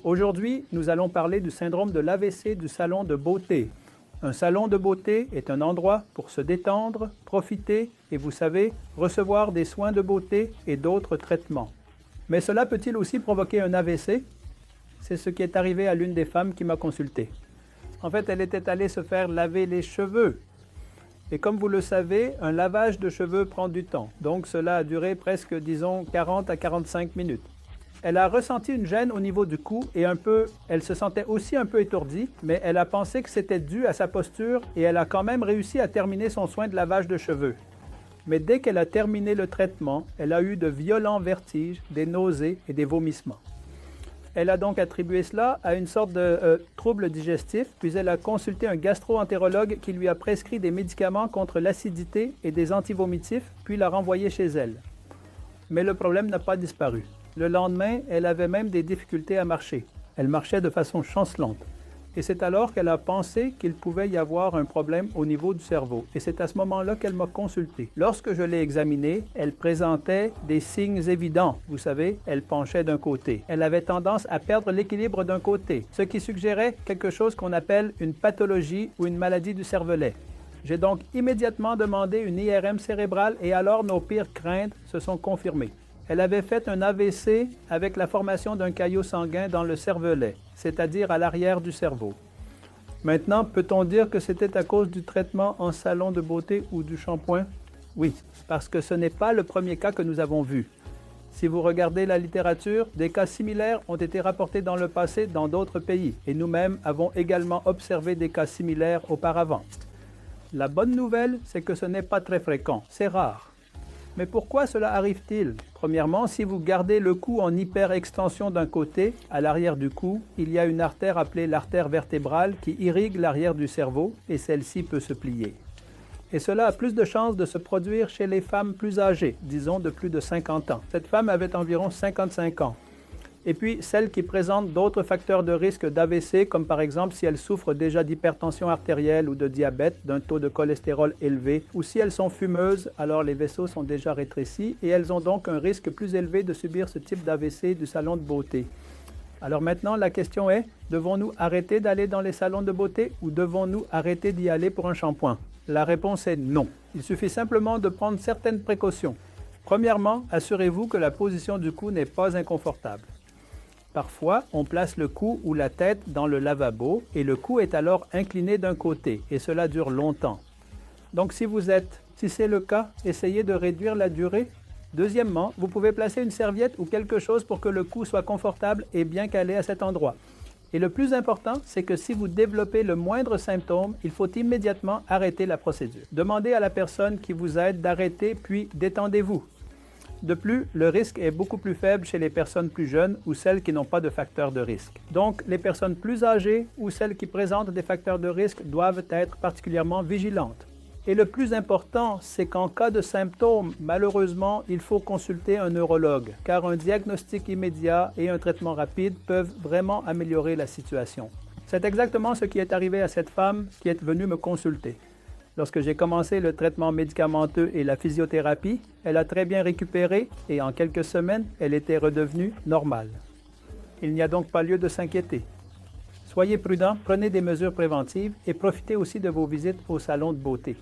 Aujourd'hui, nous allons parler du syndrome de l'AVC du salon de beauté. Un salon de beauté est un endroit pour se détendre, profiter et, vous savez, recevoir des soins de beauté et d'autres traitements. Mais cela peut-il aussi provoquer un AVC? C'est ce qui est arrivé à l'une des femmes qui m'a consulté. En fait, elle était allée se faire laver les cheveux. Et comme vous le savez, un lavage de cheveux prend du temps. Donc cela a duré presque, disons, 40 à 45 minutes. Elle a ressenti une gêne au niveau du cou et elle se sentait aussi un peu étourdie, mais elle a pensé que c'était dû à sa posture et elle a quand même réussi à terminer son soin de lavage de cheveux. Mais dès qu'elle a terminé le traitement, elle a eu de violents vertiges, des nausées et des vomissements. Elle a donc attribué cela à une sorte de trouble digestif, puis elle a consulté un gastro-entérologue qui lui a prescrit des médicaments contre l'acidité et des antivomitifs, puis l'a renvoyée chez elle. Mais le problème n'a pas disparu. Le lendemain, elle avait même des difficultés à marcher. Elle marchait de façon chancelante. Et c'est alors qu'elle a pensé qu'il pouvait y avoir un problème au niveau du cerveau. Et c'est à ce moment-là qu'elle m'a consulté. Lorsque je l'ai examinée, elle présentait des signes évidents. Vous savez, elle penchait d'un côté. Elle avait tendance à perdre l'équilibre d'un côté, ce qui suggérait quelque chose qu'on appelle une pathologie ou une maladie du cervelet. J'ai donc immédiatement demandé une IRM cérébrale et alors nos pires craintes se sont confirmées. Elle avait fait un AVC avec la formation d'un caillot sanguin dans le cervelet, c'est-à-dire à l'arrière du cerveau. Maintenant, peut-on dire que c'était à cause du traitement en salon de beauté ou du shampoing? Oui, parce que ce n'est pas le premier cas que nous avons vu. Si vous regardez la littérature, des cas similaires ont été rapportés dans le passé dans d'autres pays et nous-mêmes avons également observé des cas similaires auparavant. La bonne nouvelle, c'est que ce n'est pas très fréquent, c'est rare. Mais pourquoi cela arrive-t-il? Premièrement, si vous gardez le cou en hyperextension d'un côté, à l'arrière du cou, il y a une artère appelée l'artère vertébrale qui irrigue l'arrière du cerveau et celle-ci peut se plier. Et cela a plus de chances de se produire chez les femmes plus âgées, disons de plus de 50 ans. Cette femme avait environ 55 ans. Et puis, celles qui présentent d'autres facteurs de risque d'AVC, comme par exemple si elles souffrent déjà d'hypertension artérielle ou de diabète, d'un taux de cholestérol élevé, ou si elles sont fumeuses, alors les vaisseaux sont déjà rétrécis et elles ont donc un risque plus élevé de subir ce type d'AVC du salon de beauté. Alors maintenant, la question est, devons-nous arrêter d'aller dans les salons de beauté ou devons-nous arrêter d'y aller pour un shampoing? La réponse est non. Il suffit simplement de prendre certaines précautions. Premièrement, assurez-vous que la position du cou n'est pas inconfortable. Parfois, on place le cou ou la tête dans le lavabo et le cou est alors incliné d'un côté et cela dure longtemps. Donc si c'est le cas, essayez de réduire la durée. Deuxièmement, vous pouvez placer une serviette ou quelque chose pour que le cou soit confortable et bien calé à cet endroit. Et le plus important, c'est que si vous développez le moindre symptôme, il faut immédiatement arrêter la procédure. Demandez à la personne qui vous aide d'arrêter puis détendez-vous. De plus, le risque est beaucoup plus faible chez les personnes plus jeunes ou celles qui n'ont pas de facteurs de risque. Donc, les personnes plus âgées ou celles qui présentent des facteurs de risque doivent être particulièrement vigilantes. Et le plus important, c'est qu'en cas de symptômes, malheureusement, il faut consulter un neurologue, car un diagnostic immédiat et un traitement rapide peuvent vraiment améliorer la situation. C'est exactement ce qui est arrivé à cette femme qui est venue me consulter. Lorsque j'ai commencé le traitement médicamenteux et la physiothérapie, elle a très bien récupéré et en quelques semaines, elle était redevenue normale. Il n'y a donc pas lieu de s'inquiéter. Soyez prudents, prenez des mesures préventives et profitez aussi de vos visites au salon de beauté.